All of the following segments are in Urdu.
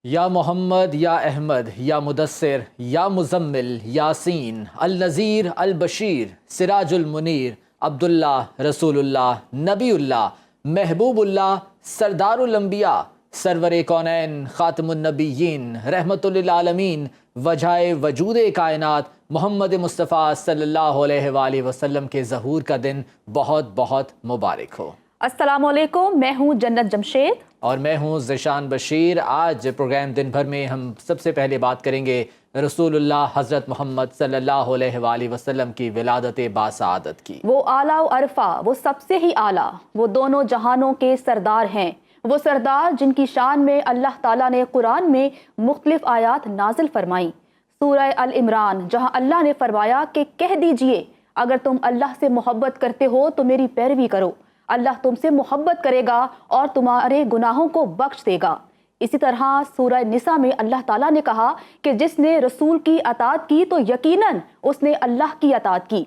یا محمد یا احمد یا مدثر یا مزمل یاسین النذیر البشیر سراج المنیر عبداللہ رسول اللہ نبی اللہ محبوب اللہ سردار الانبیاء سرور کونین خاتم النبیین رحمت للعالمین وجہ وجود کائنات محمد مصطفیٰ صلی اللہ علیہ وآلہ وسلم کے ظہور کا دن بہت بہت مبارک ہو۔ السلام علیکم، میں ہوں جنت جمشید اور میں ہوں ذیشان بشیر۔ آج پروگرام دن بھر میں ہم سب سے پہلے بات کریں گے رسول اللہ حضرت محمد صلی اللہ علیہ وآلہ وسلم کی ولادت باسعادت کی۔ وہ اعلیٰ و عرفہ، وہ سب سے ہی اعلیٰ، وہ دونوں جہانوں کے سردار ہیں، وہ سردار جن کی شان میں اللہ تعالیٰ نے قرآن میں مختلف آیات نازل فرمائیں۔ سورہ ال-عمران، جہاں اللہ نے فرمایا کہ کہہ دیجئے اگر تم اللہ سے محبت کرتے ہو تو میری پیروی کرو، اللہ تم سے محبت کرے گا اور تمہارے گناہوں کو بخش دے گا۔ اسی طرح سورہ نساء میں اللہ تعالیٰ نے کہا کہ جس نے رسول کی اطاعت کی تو یقیناً اس نے اللہ کی اطاعت کی۔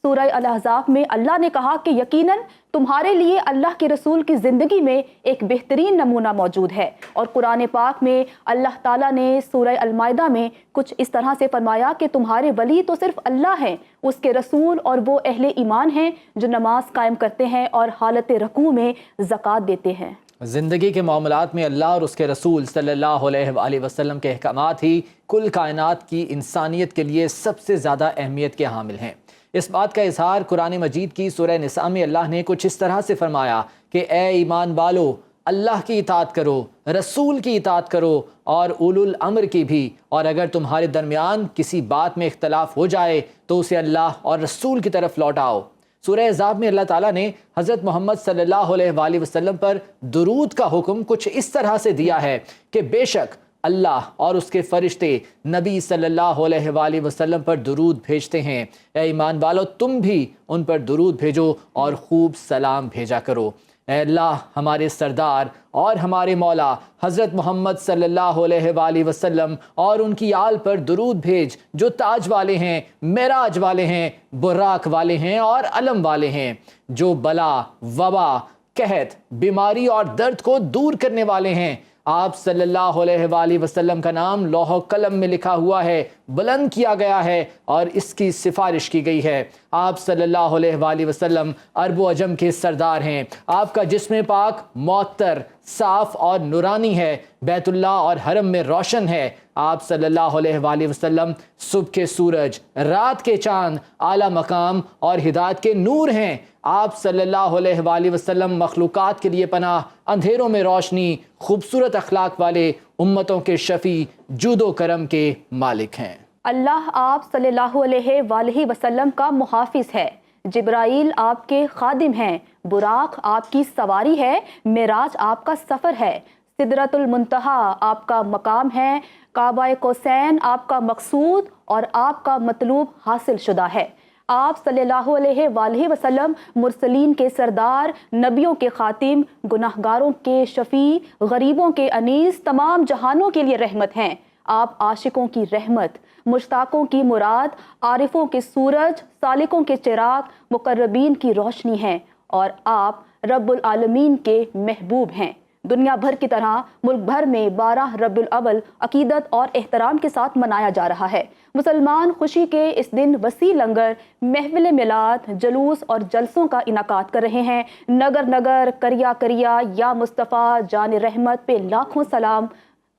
سورہ الاحزاب میں اللہ نے کہا کہ یقیناً تمہارے لیے اللہ کے رسول کی زندگی میں ایک بہترین نمونہ موجود ہے، اور قرآن پاک میں اللہ تعالیٰ نے سورہ المائدہ میں کچھ اس طرح سے فرمایا کہ تمہارے ولی تو صرف اللہ ہیں، اس کے رسول اور وہ اہل ایمان ہیں جو نماز قائم کرتے ہیں اور حالت رکوع میں زکوٰۃ دیتے ہیں۔ زندگی کے معاملات میں اللہ اور اس کے رسول صلی اللہ علیہ وآلہ وسلم کے احکامات ہی کل کائنات کی انسانیت کے لیے سب سے زیادہ اہمیت کے حامل ہیں۔ اس بات کا اظہار قرآن مجید کی سورہ نساء میں اللہ نے کچھ اس طرح سے فرمایا کہ اے ایمان والو، اللہ کی اطاعت کرو، رسول کی اطاعت کرو اور اولو الامر کی بھی، اور اگر تمہارے درمیان کسی بات میں اختلاف ہو جائے تو اسے اللہ اور رسول کی طرف لوٹاؤ۔ سورہ احزاب میں اللہ تعالیٰ نے حضرت محمد صلی اللہ علیہ وآلہ وسلم پر درود کا حکم کچھ اس طرح سے دیا ہے کہ بے شک اللہ اور اس کے فرشتے نبی صلی اللہ علیہ وآلہ وسلم پر درود بھیجتے ہیں، اے ایمان والو تم بھی ان پر درود بھیجو اور خوب سلام بھیجا کرو۔ اے اللہ ہمارے سردار اور ہمارے مولا حضرت محمد صلی اللہ علیہ وآلہ وسلم اور ان کی آل پر درود بھیج جو تاج والے ہیں، معراج والے ہیں، براق والے ہیں اور علم والے ہیں، جو بلا، وبا، قحط، بیماری اور درد کو دور کرنے والے ہیں۔ آپ صلی اللہ علیہ وآلہ وسلم کا نام لوح و قلم میں لکھا ہوا ہے، بلند کیا گیا ہے اور اس کی سفارش کی گئی ہے۔ آپ صلی اللہ علیہ وآلہ وسلم عرب و عجم کے سردار ہیں۔ آپ کا جسم پاک معطر، صاف اور نورانی ہے، بیت اللہ اور حرم میں روشن ہے۔ آپ صلی اللہ علیہ وآلہ وسلم صبح کے سورج، رات کے چاند، اعلیٰ مقام اور ہدایت کے نور ہیں۔ آپ صلی اللہ علیہ وآلہ وسلم مخلوقات کے لیے پناہ، اندھیروں میں روشنی، خوبصورت اخلاق والے، امتوں کے شفیع، جود و کرم کے مالک ہیں۔ اللہ آپ صلی اللہ علیہ وآلہ وسلم کا محافظ ہے، جبرائیل آپ کے خادم ہیں، براق آپ کی سواری ہے، معراج آپ کا سفر ہے، سدرۃ المنتہا آپ کا مقام ہے، کعبہ قوسین آپ کا مقصود اور آپ کا مطلوب حاصل شدہ ہے۔ آپ صلی اللہ علیہ وآلہ وسلم مرسلین کے سردار، نبیوں کے خاتم، گناہگاروں کے شفیع، غریبوں کے انیس، تمام جہانوں کے لیے رحمت ہیں۔ آپ عاشقوں کی رحمت، مشتاقوں کی مراد، عارفوں کے سورج، سالکوں کے چراغ، مقربین کی روشنی ہیں، اور آپ رب العالمین کے محبوب ہیں۔ دنیا بھر کی طرح ملک بھر میں 12 ربیع الاول عقیدت اور احترام کے ساتھ منایا جا رہا ہے۔ مسلمان خوشی کے اس دن وسیع لنگر، محفل میلاد، جلوس اور جلسوں کا انعقاد کر رہے ہیں۔ نگر نگر، کریا کریا، یا مصطفیٰ جان رحمت پہ لاکھوں سلام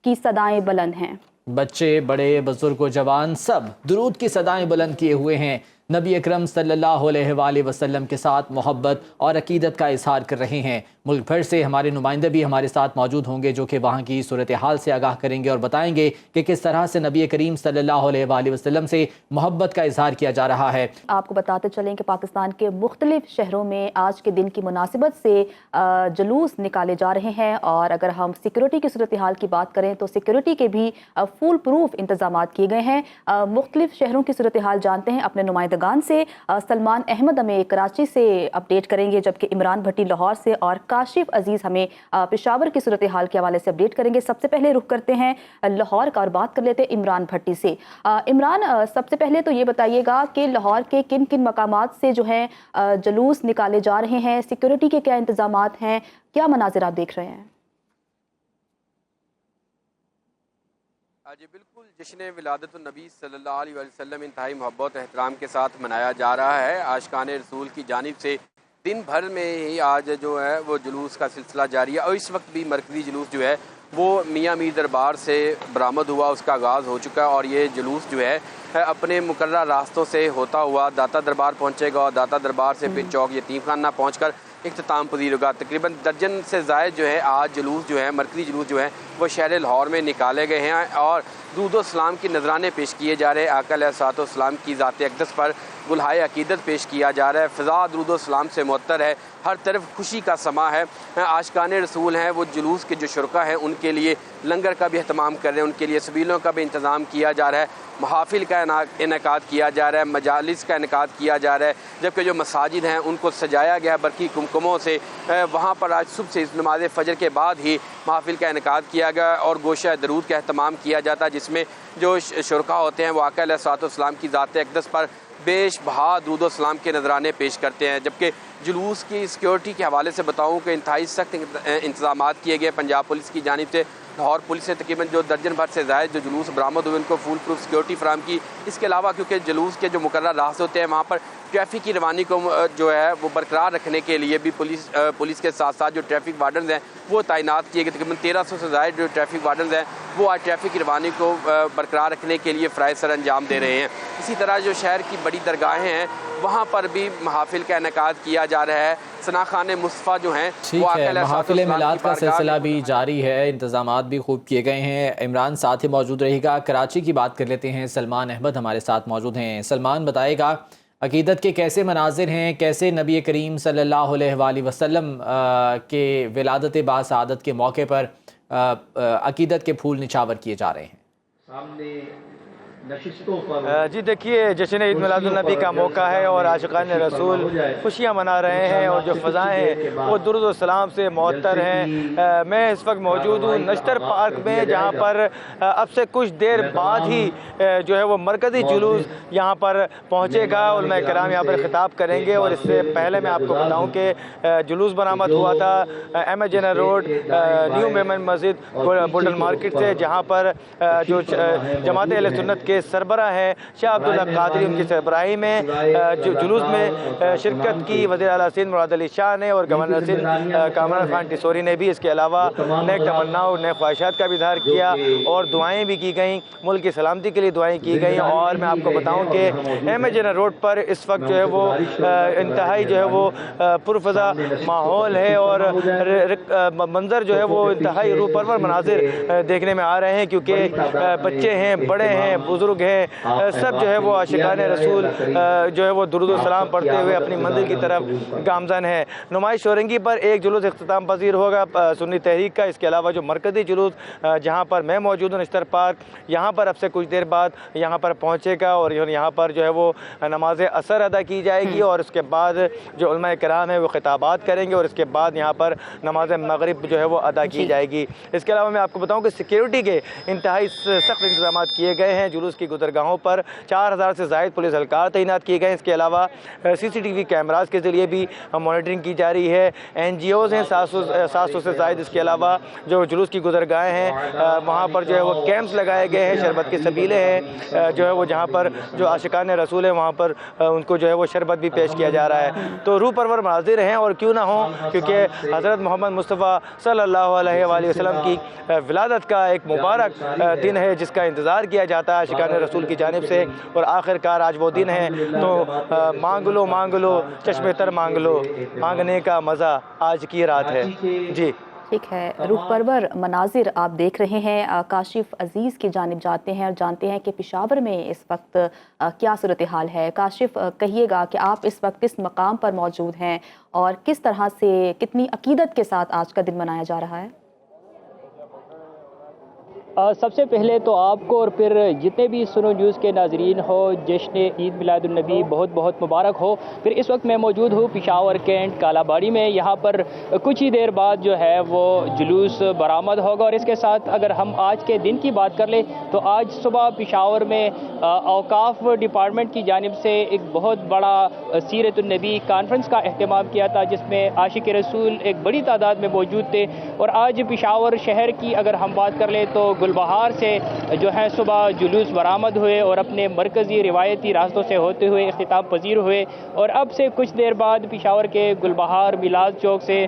کی صدائیں بلند ہیں۔ بچے، بڑے، بزرگ و جوان سب درود کی صدائیں بلند کیے ہوئے ہیں، نبی اکرم صلی اللہ علیہ وآلہ وسلم کے ساتھ محبت اور عقیدت کا اظہار کر رہے ہیں۔ ملک بھر سے ہمارے نمائندے بھی ہمارے ساتھ موجود ہوں گے جو کہ وہاں کی صورتحال سے آگاہ کریں گے اور بتائیں گے کہ کس طرح سے نبی کریم صلی اللہ علیہ وآلہ وسلم سے محبت کا اظہار کیا جا رہا ہے۔ آپ کو بتاتے چلیں کہ پاکستان کے مختلف شہروں میں آج کے دن کی مناسبت سے جلوس نکالے جا رہے ہیں، اور اگر ہم سیکیورٹی کی صورتحال کی بات کریں تو سیکیورٹی کے بھی فول پروف انتظامات کیے گئے ہیں۔ مختلف شہروں کی صورتحال جانتے ہیں اپنے نمائندگان سے۔ سلمان احمد ہمیں کراچی سے اپڈیٹ کریں گے، جبکہ عمران بھٹی لاہور سے اور کاشف عزیز ہمیں پشاور کی صورتحال کے حوالے سے اپڈیٹ کریں گے۔ سب سے پہلے رخ کرتے ہیں لاہور کا اور بات کر لیتے ہیں عمران بھٹی سے۔ عمران، سب سے پہلے تو یہ بتائیے گا کہ لاہور کے کن کن مقامات سے جو ہیں جلوس نکالے جا رہے ہیں، سیکیورٹی کے کیا انتظامات ہیں، کیا مناظر آپ دیکھ رہے ہیں؟ جی بالکل، جشن ولادت النبی صلی اللہ علیہ وسلم انتہائی محبت و احترام کے ساتھ منایا جا رہا ہے۔ عاشقان رسول کی جانب سے دن بھر میں ہی آج جو ہے وہ جلوس کا سلسلہ جاری ہے، اور اس وقت بھی مرکزی جلوس جو ہے وہ میاں میر دربار سے برآمد ہوا، اس کا آغاز ہو چکا ہے، اور یہ جلوس جو ہے اپنے مقررہ راستوں سے ہوتا ہوا داتا دربار پہنچے گا، اور داتا دربار سے پھر چوک یتیم خانہ پہنچ کر اختتام پذیر ہوگا۔ تقریباً درجن سے زائد جو ہے آج جلوس جو ہے مرکزی جلوس جو ہے وہ شہر لاہور میں نکالے گئے ہیں، اور درود و سلام کی نذرانے پیش کیے جا رہے ہیں۔ آقا علیہ الصلوۃ والسلام کی ذات اقدس پر گلہائے عقیدت پیش کیا جا رہا ہے۔ فضا درود و سلام سے معطر ہے، ہر طرف خوشی کا سما ہے۔ عاشقان رسول ہیں وہ جلوس کے جو شرکا ہیں ان کے لیے لنگر کا بھی اہتمام کر رہے ہیں، ان کے لیے سبیلوں کا بھی انتظام کیا جا رہا ہے، محافل کا انعقاد کیا جا رہا ہے، مجالس کا انعقاد کیا جا رہا ہے، جبکہ جو مساجد ہیں ان کو سجایا گیا ہے برقی کمکموں سے۔ وہاں پر آج صبح سے نماز فجر کے بعد ہی محافل کا انعقاد کیا گیا اور گوشہ درود کا اہتمام کیا جاتا ہے، جس میں جو شرکا ہوتے ہیں وہ آقا علیہ الصلوۃ والسلام کی ذات اقدس پر بیش بہا درود و سلام کے نذرانے پیش کرتے ہیں۔ جبکہ جلوس کی سیکیورٹی کے حوالے سے بتاؤں کہ انتہائی سخت انتظامات کیے گئے پنجاب پولیس کی جانب سے۔ لاہور پولیس نے تقریباً جو درجن بھر سے زائد جو جلوس برآمد ہوئے ان کو فول پروف سیکیورٹی فراہم کی۔ اس کے علاوہ کیونکہ جلوس کے جو مقررہ راستے ہوتے ہیں وہاں پر ٹریفک کی روانی کو جو ہے وہ برقرار رکھنے کے لیے بھی پولیس کے ساتھ ساتھ جو ٹریفک وارڈنز ہیں وہ تعینات کیے گئے۔ تقریباً 1300 سے زائد جو ٹریفک وارڈنز ہیں وہ آج ٹریفک کی روانی کو برقرار رکھنے کے لیے فرائض سر انجام دے رہے ہیں۔ اسی طرح جو شہر کی بڑی درگاہیں ہیں وہاں پر بھی محافل کا انعقاد کیا جا رہا ہے۔ ثنا خان مصطفیٰ جو ہیں وہ محافل میلاد کا سلسلہ بھی جاری ہے، انتظامات بھی خوب کیے گئے ہیں۔ عمران ساتھ ہی موجود رہے گا۔ کراچی کی بات کر لیتے ہیں، سلمان احمد ہمارے ساتھ موجود ہیں۔ سلمان بتائے گا عقیدت کے کیسے مناظر ہیں، کیسے نبی کریم صلی اللہ علیہ وآلہ وسلم کے ولادت باسعادت کے موقع پر عقیدت کے پھول نچھاور کیے جا رہے ہیں؟ سامنے جی دیکھیے، جشن عید میلاد النبی کا موقع ہے اور عاشقان رسول خوشیاں منا رہے ہیں، اور جو فضائیں ہیں وہ درود و سلام سے معطر ہیں۔ میں اس وقت موجود ہوں نشتر پارک میں، جہاں پر اب سے کچھ دیر بعد ہی جو ہے وہ مرکزی جلوس یہاں پر پہنچے گا۔ علماء کرام یہاں پر خطاب کریں گے، اور اس سے پہلے میں آپ کو بتاؤں کہ جلوس برآمد ہوا تھا M H general road new Memon مسجد بلڈن مارکیٹ سے، جہاں پر جو جماعت اہل سنت کے سربراہ ہیں شاہ عبداللہ قادری، ان کی سربراہی میں جلوس میں شرکت کی وزیر اعلیٰ سندھ مراد علی شاہ نے، اور گورنر سندھ کامران خان ٹیسوری نے بھی۔ اس کے علاوہ نیک تمناؤں نیک خواہشات کا بھی اظہار کیا، اور دعائیں بھی کی گئیں، ملک کی سلامتی کے لیے دعائیں کی گئیں۔ اور میں آپ کو بتاؤں کہ ایم ایچ جنرل روڈ پر اس وقت جو ہے وہ انتہائی جو ہے وہ پرفضا ماحول ہے، اور منظر جو ہے وہ انتہائی روح پرور مناظر دیکھنے میں آ رہے ہیں، کیونکہ بچے ہیں، بڑے ہیں، بزرگ ہیں، سب جو ہے وہ عاشقان رسول جو ہے وہ درود و سلام پڑھتے ہوئے اپنی منزل کی طرف گامزن ہے۔ نمائش شورنگی پر ایک جلوس اختتام پذیر ہوگا سنی تحریک کا۔ اس کے علاوہ جو مرکزی جلوس جہاں پر میں موجود ہوں نشتر پارک، یہاں پر اب سے کچھ دیر بعد یہاں پر پہنچے گا، اور یہاں پر جو ہے وہ نماز عصر ادا کی جائے گی، اور اس کے بعد جو علماء کرام ہیں وہ خطابات کریں گے، اور اس کے بعد یہاں پر نماز مغرب جو ہے وہ ادا کی جائے گی۔ اس کے علاوہ میں آپ کو بتاؤں کہ سیکیورٹی کے انتہائی سخت انتظامات کیے گئے ہیں۔ جلوس کی گزرگاہوں پر 4000 سے زائد پولیس اہلکار تعینات کیے گئے ہیں۔ اس کے علاوہ سی سی ٹی وی کیمراز کے ذریعے بھی مانیٹرنگ کی جا رہی ہے۔ این جی اوز ہیں 700 سے زائد۔ اس کے علاوہ جو جلوس کی گزرگاہیں ہیں وہاں پر جو ہے وہ کیمپس لگائے گئے ہیں، شربت کے سبیلے ہیں جو ہے وہ جہاں پر جو عاشقان رسول ہیں وہاں پر ان کو جو ہے وہ شربت بھی پیش کیا جا رہا ہے۔ تو روح پرور مناظر ہیں، اور کیوں نہ ہوں، کیونکہ حضرت محمد مصطفیٰ صلی اللہ علیہ وآلہ وسلم کی ولادت کا ایک مبارک دن ہے جس کا انتظار کیا جاتا ہے عاشقان رسول کی جانب سے، اور آخر کار آج وہ دن ہے۔ تو مانگ لو چشم تر مانگ لو، مانگنے کا مزہ آج کی رات ہے۔ جی ٹھیک ہے، روح پرور مناظر آپ دیکھ رہے ہیں۔ کاشف عزیز کی جانب جاتے ہیں اور جانتے ہیں کہ پشاور میں اس وقت کیا صورتحال ہے۔ کاشف، کہیے گا کہ آپ اس وقت کس مقام پر موجود ہیں اور کس طرح سے کتنی عقیدت کے ساتھ آج کا دن منایا جا رہا ہے؟ سب سے پہلے تو آپ کو اور پھر جتنے بھی سنو نیوز کے ناظرین ہو جشن عید میلاد النبی بہت بہت مبارک ہو۔ پھر اس وقت میں موجود ہوں پشاور کینٹ کالا باڑی میں، یہاں پر کچھ ہی دیر بعد جو ہے وہ جلوس برآمد ہوگا، اور اس کے ساتھ اگر ہم آج کے دن کی بات کر لیں تو آج صبح پشاور میں اوقاف ڈپارٹمنٹ کی جانب سے ایک بہت بڑا سیرت النبی کانفرنس کا اہتمام کیا تھا، جس میں عاشق رسول ایک بڑی تعداد میں موجود تھے۔ اور آج پشاور شہر کی اگر ہم بات کر لیں تو گلبہار سے جو ہے صبح جلوس برآمد ہوئے اور اپنے مرکزی روایتی راستوں سے ہوتے ہوئے اختتام پذیر ہوئے، اور اب سے کچھ دیر بعد پشاور کے گلبہار میلاد چوک سے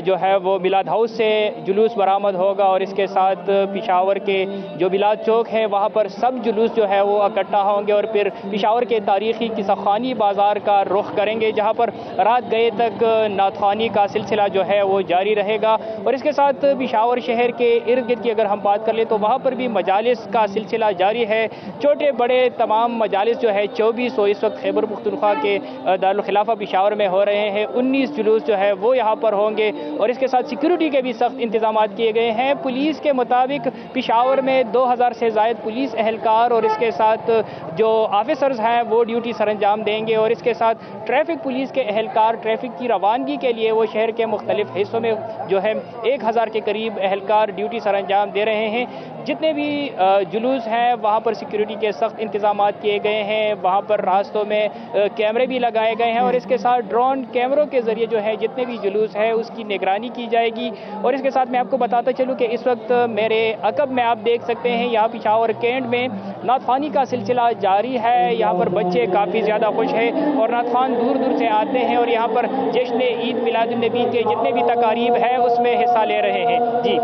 جو ہے وہ میلاد ہاؤس سے جلوس برآمد ہوگا، اور اس کے ساتھ پشاور کے جو میلاد چوک ہے وہاں پر سب جلوس جو ہے وہ اکٹھا ہوں گے، اور پھر پشاور کے تاریخی قصہ بازار کا رخ کریں گے، جہاں پر رات گئے تک نعت خوانی کا سلسلہ جو ہے وہ جاری رہے گا۔ اور اس کے ساتھ پشاور شہر کے ارد گرد کی اگر ہم بات کر لیں تو وہاں پر بھی مجالس کا سلسلہ جاری ہے، چھوٹے بڑے تمام مجالس جو ہے 24 اس وقت خیبر پختونخوا کے دارالخلافہ پشاور میں ہو رہے ہیں، 19 جلوس جو ہے وہ یہاں پر ہوں گے، اور اس کے ساتھ سیکیورٹی کے بھی سخت انتظامات کیے گئے ہیں۔ پولیس کے مطابق پشاور میں 2000 سے زائد پولیس اہلکار اور اس کے ساتھ جو آفیسرز ہیں وہ ڈیوٹی سر انجام دیں گے، اور اس کے ساتھ ٹریفک پولیس کے اہلکار ٹریفک کی روانگی کے لیے وہ شہر کے مختلف حصوں میں جو ہے 1000 کے قریب اہلکار ڈیوٹی سر انجام دے رہے ہیں۔ جتنے بھی جلوس ہیں وہاں پر سیکیورٹی کے سخت انتظامات کیے گئے ہیں، وہاں پر راستوں میں کیمرے بھی لگائے گئے ہیں، اور اس کے ساتھ ڈرون کیمروں کے ذریعے جو ہے جتنے بھی جلوس ہے اس کی نگرانی کی جائے گی۔ اور اس کے ساتھ میں آپ کو بتاتا چلوں کہ اس وقت میرے عقب میں آپ دیکھ سکتے ہیں یہاں پشاور کینٹ میں نعت خوانی کا سلسلہ جاری ہے، یہاں پر بچے کافی زیادہ خوش ہیں اور نعت خوان دور دور سے آتے ہیں اور یہاں پر جشن عید میلاد النبی کے جتنے بھی تقاریب ہیں اس میں حصہ لے رہے ہیں۔ جی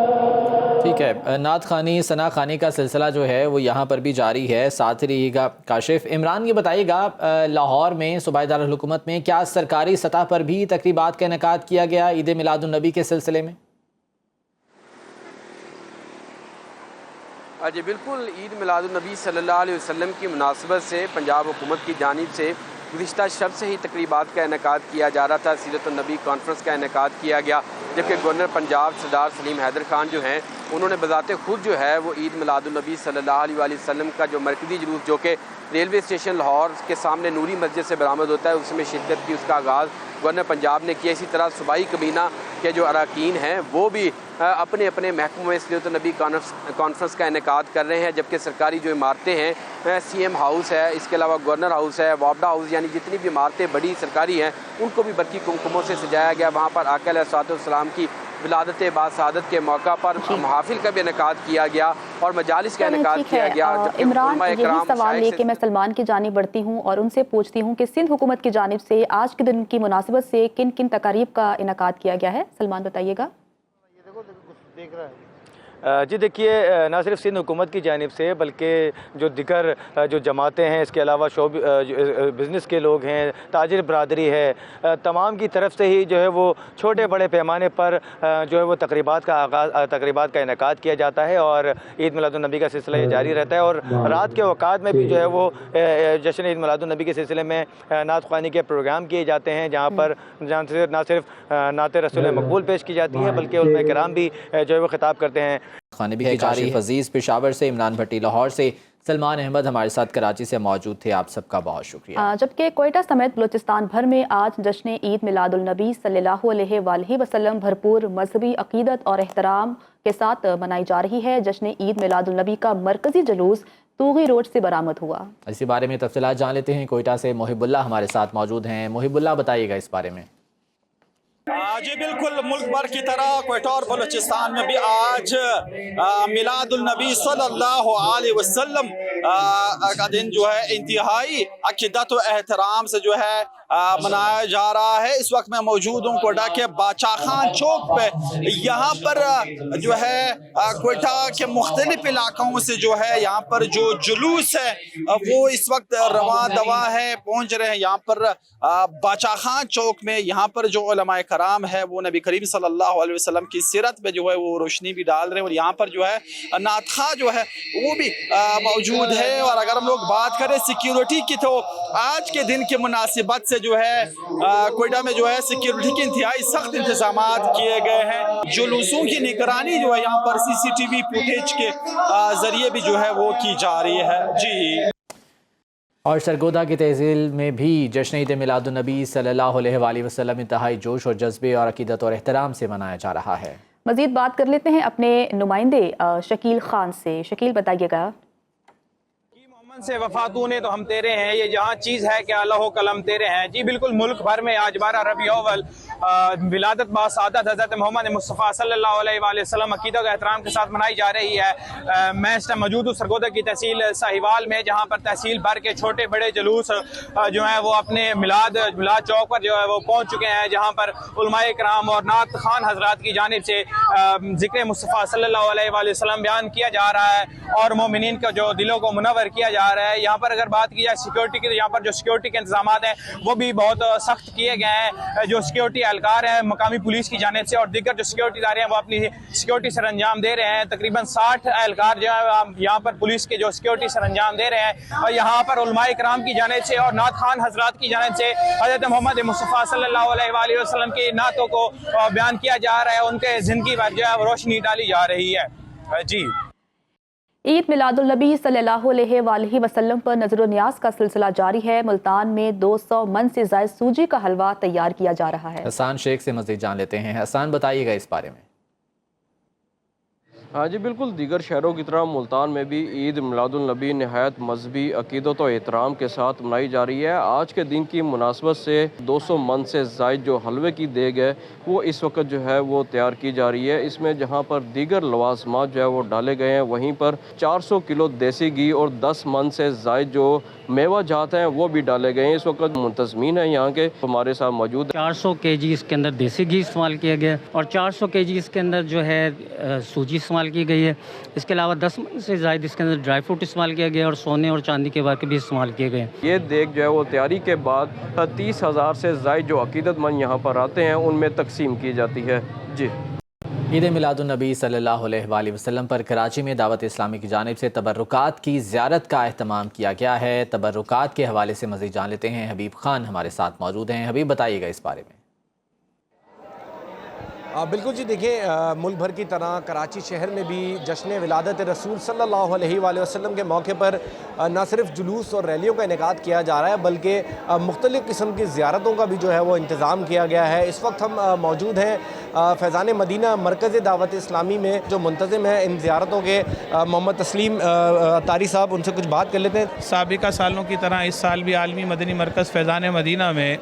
ٹھیک ہے، نعت خوانی ثنا خوانی کا سلسلہ جو ہے وہ یہاں پر بھی جاری ہے، ساتھ رہیے گا کاشف۔ عمران یہ بتائیے گا لاہور میں صوبائی دارالحکومت میں کیا سرکاری سطح پر بھی تقریبات کا انعقاد کیا گیا عید میلاد النبی کے سلسلے میں؟ جی بالکل، عید میلاد النبی صلی اللہ علیہ وسلم کی مناسبت سے پنجاب حکومت کی جانب سے گزشتہ شب سے ہی تقریبات کا انعقاد کیا جا رہا تھا۔ سیرت النبی کانفرنس کا انعقاد کیا گیا، جبکہ گورنر پنجاب سردار سلیم حیدر خان جو ہیں انہوں نے بذات خود جو ہے وہ عید میلاد النبی صلی اللہ علیہ وسلم کا جو مرکزی جلوس جو کہ ریلوے اسٹیشن لاہور کے سامنے نوری مسجد سے برآمد ہوتا ہے اس میں شرکت کی، اس کا آغاز گورنر پنجاب نے کیا۔ اسی طرح صوبائی کابینہ کے جو اراکین ہیں وہ بھی اپنے اپنے محکموں میں سیرت النبی کانفرنس کا انعقاد کر رہے ہیں، جبکہ سرکاری جو عمارتیں ہیں سی ایم ہاؤس ہے، اس کے علاوہ گورنر ہاؤس ہے، وابڈا ہاؤس، یعنی جتنی بھی عمارتیں بڑی سرکاری ہیں ان کو بھی برقی کمکموں سے سجایا گیا۔ وہاں پر آقا علیہ الصلوۃ والسلام کی ولادت باسعادت کے موقع پر محافل کا بھی انعقاد کیا گیا اور مجالس کا انعقاد کیا گیا۔ عمران، یہی سوال لے کے میں سلمان کی جانب بڑھتی ہوں اور ان سے پوچھتی ہوں کہ سندھ حکومت کی جانب سے آج کے دن کی مناسبت سے کن کن تقاریب کا انعقاد کیا گیا ہے؟ سلمان بتائیے گا۔ جی دیکھیے، نہ صرف سندھ حکومت کی جانب سے بلکہ جو دیگر جو جماعتیں ہیں، اس کے علاوہ بزنس کے لوگ ہیں، تاجر برادری ہے، تمام کی طرف سے ہی جو ہے وہ چھوٹے بڑے پیمانے پر جو ہے وہ تقریبات کا انعقاد کیا جاتا ہے، اور عید میلاد النبی کا سلسلہ یہ جاری رہتا ہے۔ اور رات کے اوقات میں بھی جو ہے وہ جشن عید میلاد النبی کے سلسلے میں نعت خوانی کے پروگرام کیے جاتے ہیں، جہاں پر نہ صرف نعت رسول مقبول پیش کی جاتی ہے بلکہ علماء کرام بھی جو ہے وہ خطاب کرتے ہیں۔ خانے بھی کاشف عزیز پشاور سے، عمران بھٹی لاہور سے، سلمان احمد ہمارے ساتھ کراچی سے موجود تھے، آپ سب کا بہت شکریہ۔ جبکہ کوئٹہ سمیت بلوچستان بھر میں آج جشن عید میلاد النبی صلی اللہ علیہ وآلہ وسلم بھرپور مذہبی عقیدت اور احترام کے ساتھ منائی جا رہی ہے۔ جشن عید میلاد النبی کا مرکزی جلوس توغی روڈ سے برآمد ہوا۔ اسی بارے میں تفصیلات جان لیتے ہیں، کوئٹہ سے محب اللہ ہمارے ساتھ موجود ہیں۔ محب اللہ بتائیے گا اس بارے میں۔ جی بالکل، ملک بھر کی طرح کوئٹہ اور بلوچستان میں بھی آج میلاد النبی صلی اللہ علیہ وسلم کا دن جو ہے انتہائی عقیدت و احترام سے جو ہے منایا جا رہا ہے۔ اس وقت میں موجود ہوں کوئٹہ کے باچا خان چوک پہ۔ یہاں پر جو ہے کوئٹہ کے مختلف علاقوں سے جو ہے یہاں پر جو جلوس ہے وہ اس وقت رواں دواں ہے، پہنچ رہے ہیں یہاں پر باچا خان چوک میں۔ یہاں پر جو علماء کرام ہے وہ نبی کریم صلی اللہ علیہ وسلم کی سیرت پہ جو ہے وہ روشنی بھی ڈال رہے ہیں، اور یہاں پر جو ہے نعت خواں جو ہے وہ بھی موجود ہے۔ اور اگر ہم لوگ بات کریں سیکیورٹی کی تو آج کے دن کی مناسبت سے جو ہے کوئٹہ میں جو ہے سیکیورٹی کے انتہائی سخت انتظامات کیے گئے ہیں۔ جلوسوں کی نگرانی جو ہے یہاں پر سی سی ٹی وی فوٹیج کے ذریعے بھی جو ہے وہ کی جا رہی ہے۔ جی، اور سرگودا کی تحصیل میں بھی جشن عید میلاد النبی صلی اللہ علیہ وآلہ وسلم انتہائی جوش اور جذبے اور عقیدت اور احترام سے منایا جا رہا ہے۔ مزید بات کر لیتے ہیں اپنے نمائندے شکیل خان سے۔ شکیل بتائیے گا۔ سے وفاتون تو ہم تیرے ہیں، یہ جہاں چیز ہے کہ اللہ و قلم تیرے ہیں۔ جی بالکل، ملک بھر میں آج 12 ربیع الاول ولادت باسعادت حضرت محمد مصطفیٰ صلی اللہ علیہ وآلہ وسلم عقیدت و احترام کے ساتھ منائی جا رہی ہے۔ میں اس ٹائم موجود ہوں سرگودا کی تحصیل ساہیوال میں، جہاں پر تحصیل بھر کے چھوٹے بڑے جلوس جو ہیں وہ اپنے میلاد چوک پر جو ہے وہ پہنچ چکے ہیں، جہاں پر علماء کرام اور نعت خوان حضرات کی جانب سے ذکر مصطفیٰ صلی اللہ علیہ وآلہ وسلم بیان کیا جا رہا ہے اور مومنین کا جو دلوں کو منور کیا جا رہا ہے۔ یہاں پر اگر بات کی جائے سیکیورٹی کی، تو یہاں پر جو سیکیورٹی کے انتظامات ہیں وہ بھی بہت سخت کیے گئے ہیں۔ جو سیکیورٹی اہلکار ہیں مقامی پولیس کی جانب سے اور دیگر جو سیکیورٹی ادارے ہیں وہ اپنی سیکیورٹی سر انجام دے رہے ہیں۔ تقریباً 60 اہلکار جو ہے یہاں پر پولیس کے جو سیکیورٹی سر انجام دے رہے ہیں، اور یہاں پر علماء کرام کی جانب سے اور نعت خوان حضرات کی جانب سے حضرت محمد مصطفیٰ صلی اللہ علیہ وآلہ وسلم کی نعتوں کو بیان کیا جا رہا ہے، ان کے زندگی پر جو ہے روشنی ڈالی جا رہی ہے۔ جی، عید میلاد النبی صلی اللہ علیہ وآلہ وسلم پر نظر و نیاز کا سلسلہ جاری ہے۔ ملتان میں 200 من سے زائد سوجی کا حلوہ تیار کیا جا رہا ہے۔ حسان شیخ سے مزید جان لیتے ہیں۔ حسان، بتائیے گا اس بارے میں۔ ہاں جی بالکل، دیگر شہروں کی طرح ملتان میں بھی عید میلاد النبی نہایت مذہبی عقیدت و احترام کے ساتھ منائی جا رہی ہے۔ آج کے دن کی مناسبت سے 200 من سے زائد جو حلوے کی دیگ ہے وہ اس وقت جو ہے وہ تیار کی جا رہی ہے۔ اس میں جہاں پر دیگر لوازمات جو ہے وہ ڈالے گئے ہیں، وہیں پر 400 کلو دیسی گھی اور 10 من سے زائد جو میوہ جات ہیں وہ بھی ڈالے گئے ہیں۔ اس وقت منتظمین ہیں یہاں کے ہمارے ساتھ موجود ہیں۔ 400 kg اس کے اندر دیسی گھی استعمال کیا گیا اور 400 kg اس کے اندر جو ہے سوجی استعمال کی گئی ہے۔ اس کے علاوہ 10 من سے زائد اس کے اندر ڈرائی فروٹ استعمال کیا گیا اور سونے اور چاندی کے واقع بھی استعمال کیے گئے۔ یہ دیگ جو ہے وہ تیاری کے بعد 30,000 سے زائد جو عقیدت مند یہاں پر آتے ہیں ان میں تقسیم کی جاتی ہے۔ جی، عید میلاد النبی صلی اللہ علیہ وآلہ وسلم پر کراچی میں دعوت اسلامی کی جانب سے تبرکات کی زیارت کا اہتمام کیا گیا ہے۔ تبرکات کے حوالے سے مزید جان لیتے ہیں۔ حبیب خان ہمارے ساتھ موجود ہیں۔ حبیب، بتائیے گا اس بارے میں۔ بالکل جی، دیکھیں ملک بھر کی طرح کراچی شہر میں بھی جشن ولادت رسول صلی اللہ علیہ وآلہ وسلم کے موقع پر نہ صرف جلوس اور ریلیوں کا انعقاد کیا جا رہا ہے بلکہ مختلف قسم کی زیارتوں کا بھی جو ہے وہ انتظام کیا گیا ہے۔ اس وقت ہم موجود ہیں فیضان مدینہ مرکز دعوت اسلامی میں جو منتظم ہے ان زیارتوں کے، محمد تسلیم طاری صاحب، ان سے کچھ بات کر لیتے ہیں۔ سابقہ سالوں کی طرح اس سال بھی عالمی مدنی مرکز فیضان مدینہ میں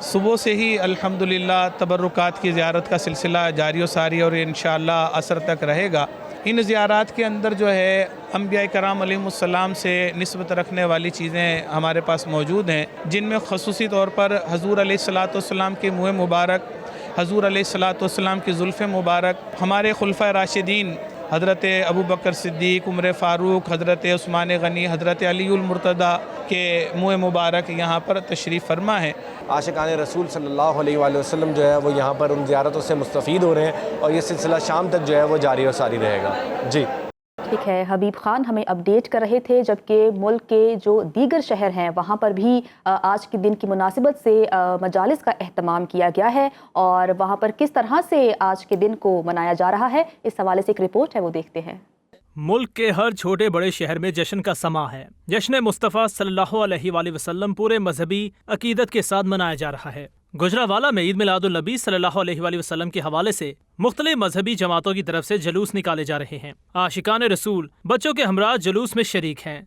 صبح سے ہی الحمدللہ تبرکات کی زیارت کا سلسلہ جاری و ساری اور انشاءاللہ عصر تک رہے گا۔ ان زیارات کے اندر جو ہے انبیاء کرام علیہ السلام سے نسبت رکھنے والی چیزیں ہمارے پاس موجود ہیں، جن میں خصوصی طور پر حضور علیہ السلام کے منہ مبارک، حضور علیہ السلام کی زلف مبارک، ہمارے خلفۂ راشدین حضرت ابو بکر صدیق، عمر فاروق، حضرت عثمان غنی، حضرت علی المرتضیٰ کے منہ مبارک یہاں پر تشریف فرما ہے۔ عاشقان رسول صلی اللہ علیہ وآلہ وسلم جو ہے وہ یہاں پر ان زیارتوں سے مستفید ہو رہے ہیں اور یہ سلسلہ شام تک جو ہے وہ جاری و ساری رہے گا۔ جی ٹھیک ہے، حبیب خان ہمیں اپڈیٹ کر رہے تھے، جبکہ ملک کے جو دیگر شہر ہیں وہاں پر بھی آج کے دن کی مناسبت سے مجالس کا اہتمام کیا گیا ہے اور وہاں پر کس طرح سے آج کے دن کو منایا جا رہا ہے، اس حوالے سے ایک رپورٹ ہے، وہ دیکھتے ہیں۔ ملک کے ہر چھوٹے بڑے شہر میں جشن کا سماں ہے۔ جشن مصطفیٰ صلی اللہ علیہ وآلہ وسلم پورے مذہبی عقیدت کے ساتھ منایا جا رہا ہے۔ گجرانوالہ میں عید میلاد النبی صلی اللہ علیہ وآلہ وسلم کے حوالے سے مختلف مذہبی جماعتوں کی طرف سے جلوس نکالے جا رہے ہیں۔ عاشقان رسول بچوں کے ہمراہ جلوس میں شریک ہیں۔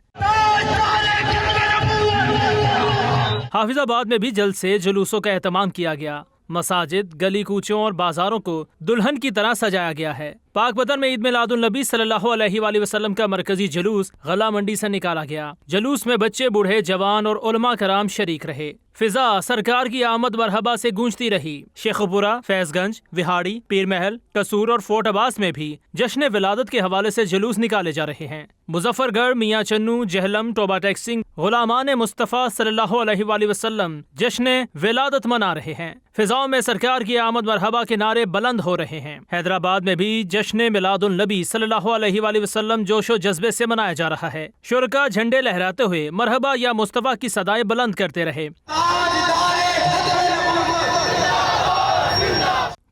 حافظ آباد میں بھی جلد سے جلوسوں کا اہتمام کیا گیا۔ مساجد، گلی کوچوں اور بازاروں کو دلہن کی طرح سجایا گیا ہے۔ پاک پتن میں عید میلاد النبی صلی اللہ علیہ وآلہ وسلم کا مرکزی جلوس غلہ منڈی سے نکالا گیا۔ جلوس میں بچے، بوڑھے، جوان اور علماء کرام شریک رہے۔ فضا سرکار کی آمد مرحبا سے گونجتی رہی۔ شیخ پورہ، فیض گنج، وہاڑی، پیر محل، قصور اور فورٹ عباس میں بھی جشن ولادت کے حوالے سے جلوس نکالے جا رہے ہیں۔ مظفر گڑھ، میاں چنو، جہلم، ٹوبہ ٹیکسنگ غلامان مصطفیٰ صلی اللہ علیہ وآلہ وسلم جشن ولادت منا رہے ہیں۔ فضاؤں میں سرکار کی آمد مرحبا کے نعرے بلند ہو رہے ہیں۔ حیدرآباد میں بھی جشن میلاد النبی صلی اللہ علیہ وآلہ وسلم جوش و جذبے سے منایا جا رہا ہے۔ شرکاء جھنڈے لہراتے ہوئے مرحبا یا مصطفیٰ کی صدائیں بلند کرتے رہے۔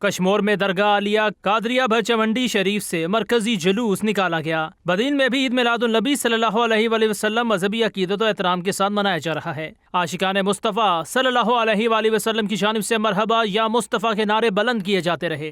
کشمور میں درگاہ عالیہ قادریہ بھچونڈی شریف سے مرکزی جلوس نکالا گیا۔ بدین میں بھی عید میلاد النبی صلی اللہ علیہ وآلہ وسلم مذہبی عقیدت و احترام کے ساتھ منایا جا رہا ہے۔ عاشقان مصطفیٰ صلی اللہ علیہ وآلہ وسلم کی جانب سے مرحبا یا مصطفیٰ کے نعرے بلند کیے جاتے رہے۔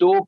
2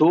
2